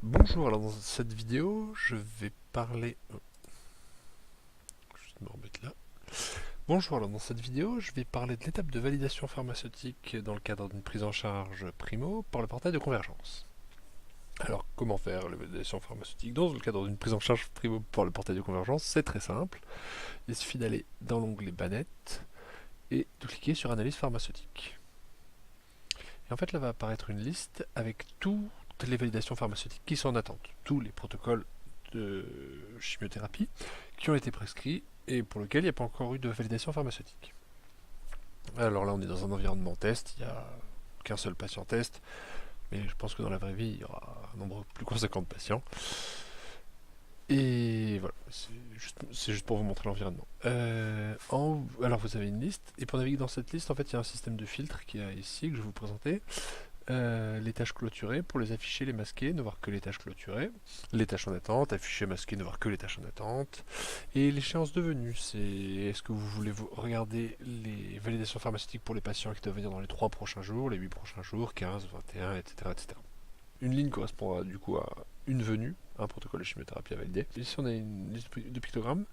Bonjour, alors dans cette vidéo, je vais parler... juste me remettre là. Bonjour, alors dans cette vidéo, je vais parler de l'étape de validation pharmaceutique dans le cadre d'une prise en charge primo par le portail de convergence. Alors, comment faire la validation pharmaceutique dans le cadre d'une prise en charge primo par le portail de convergence? C'est très simple. Il suffit d'aller dans l'onglet Banette et de cliquer sur Analyse pharmaceutique. Et en fait, là va apparaître une liste avec toutes les validations pharmaceutiques qui sont en attente, tous les protocoles de chimiothérapie qui ont été prescrits et pour lesquels il n'y a pas encore eu de validation pharmaceutique. Alors là, on est dans un environnement test, il n'y a qu'un seul patient test, mais je pense que dans la vraie vie, il y aura un nombre plus conséquent de patients. Et voilà, c'est juste pour vous montrer l'environnement. Alors vous avez une liste, et pour naviguer dans cette liste, en fait, il y a un système de filtre qui est ici, que je vais vous présenter. Les tâches clôturées, pour les afficher, les masquer, ne voir que les tâches clôturées. Les tâches en attente, afficher, masquer, ne voir que les tâches en attente. Et l'échéance de venue, c'est est-ce que vous voulez regarder les validations pharmaceutiques pour les patients qui doivent venir dans les 3 prochains jours, les 8 prochains jours, 15, 21, etc. etc. Une ligne correspondra du coup à une venue, un protocole de chimiothérapie à valider. Ici on a une liste de pictogrammes.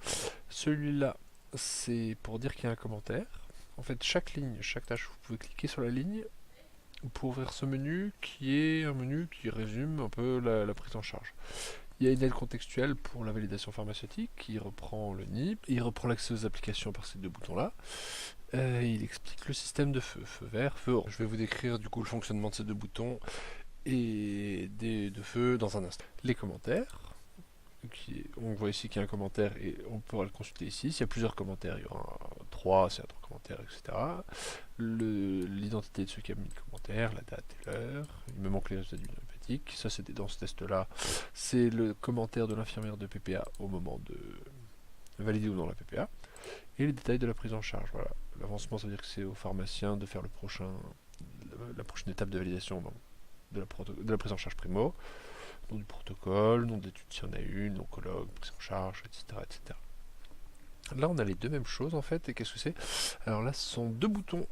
Celui-là, c'est pour dire qu'il y a un commentaire. En fait, chaque ligne, chaque tâche, vous pouvez cliquer sur la ligne pour ouvrir ce menu qui est un menu qui résume un peu la prise en charge. Il y a une aide contextuelle pour la validation pharmaceutique qui reprend le NIP, il reprend l'accès aux applications par ces deux boutons-là. Il explique le système de feu, feu vert, feu orange. Je vais vous décrire du coup le fonctionnement de ces deux boutons et de feu dans un instant. Les commentaires, on voit ici qu'il y a un commentaire et on pourra le consulter ici. S'il y a plusieurs commentaires, il y aura 3, s'il y a 3 commentaires, etc. L'identité de ceux qui a mis le commentaire, la date et l'heure. Il me manque les résultats du bilan hépatique. Ça, c'était dans ce test-là. C'est le commentaire de l'infirmière de PPA au moment de valider ou non la PPA. Et les détails de la prise en charge. Voilà. L'avancement, ça veut dire que c'est au pharmacien de faire la prochaine étape de validation de la prise en charge primo. Nom du protocole, nom d'étude s'il y en a une, oncologue, prise en charge, etc., etc. Là, on a les deux mêmes choses en fait. Et qu'est-ce que c'est? Alors là, ce sont deux boutons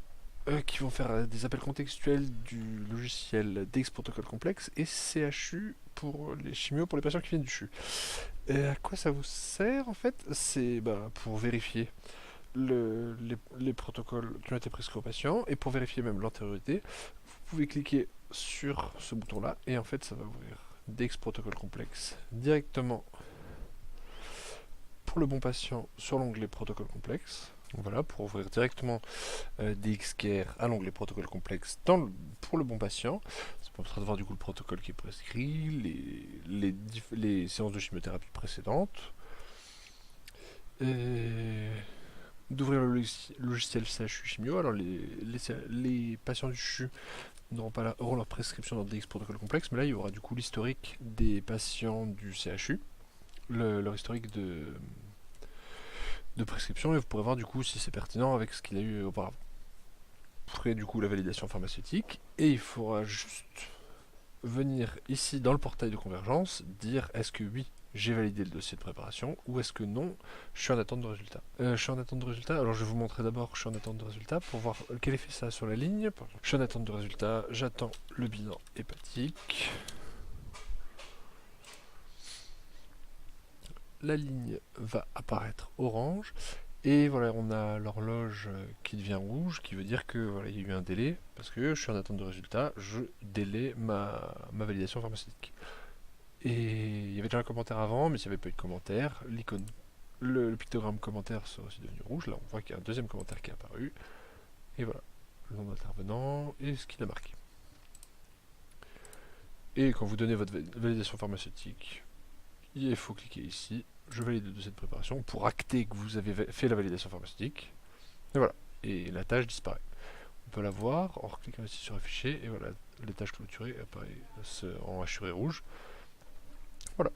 qui vont faire des appels contextuels du logiciel DX Protocol Complexe et CHU pour les chimios pour les patients qui viennent du CHU. Et à quoi ça vous sert en fait? C'est pour vérifier les protocoles qui ont été prescrits aux patients et pour vérifier même l'antériorité, vous pouvez cliquer sur ce bouton là et en fait ça va ouvrir DX Protocol Complexe directement pour le bon patient sur l'onglet Protocole Complexe. Voilà, pour ouvrir directement DXCare à l'onglet Protocole Complexe pour le bon patient. Ça permettra de voir du coup le protocole qui est prescrit, les séances de chimiothérapie précédentes. D'ouvrir le logiciel CHU Chimio. Alors les patients du CHU auront leur prescription dans DX Protocole Complexe, mais là il y aura du coup l'historique des patients du CHU, leur historique de prescription, et vous pourrez voir du coup si c'est pertinent avec ce qu'il a eu auparavant. Vous ferez du coup la validation pharmaceutique, et il faudra juste venir ici dans le portail de convergence, dire est-ce que oui, j'ai validé le dossier de préparation, ou est-ce que non, je suis en attente de résultat. Je suis en attente de résultat, alors je vais vous montrer d'abord que je suis en attente de résultat pour voir quel effet ça a sur la ligne. Je suis en attente de résultat, j'attends le bilan hépatique. La ligne va apparaître orange, et voilà, on a l'horloge qui devient rouge, qui veut dire que voilà, il y a eu un délai, parce que je suis en attente de résultat, je délai ma validation pharmaceutique. Et il y avait déjà un commentaire avant, mais s'il n'y avait pas eu de commentaire, l'icône, le pictogramme commentaire serait aussi devenu rouge. Là, on voit qu'il y a un deuxième commentaire qui est apparu. Et voilà, le nom d'intervenant et ce qu'il a marqué. Et quand vous donnez votre validation pharmaceutique, il faut cliquer ici. Je valide le dossier de préparation pour acter que vous avez fait la validation pharmaceutique. Et voilà, et la tâche disparaît. On peut la voir en cliquant ici sur afficher, et voilà, les tâches clôturées apparaissent en hachuré rouge. Voilà.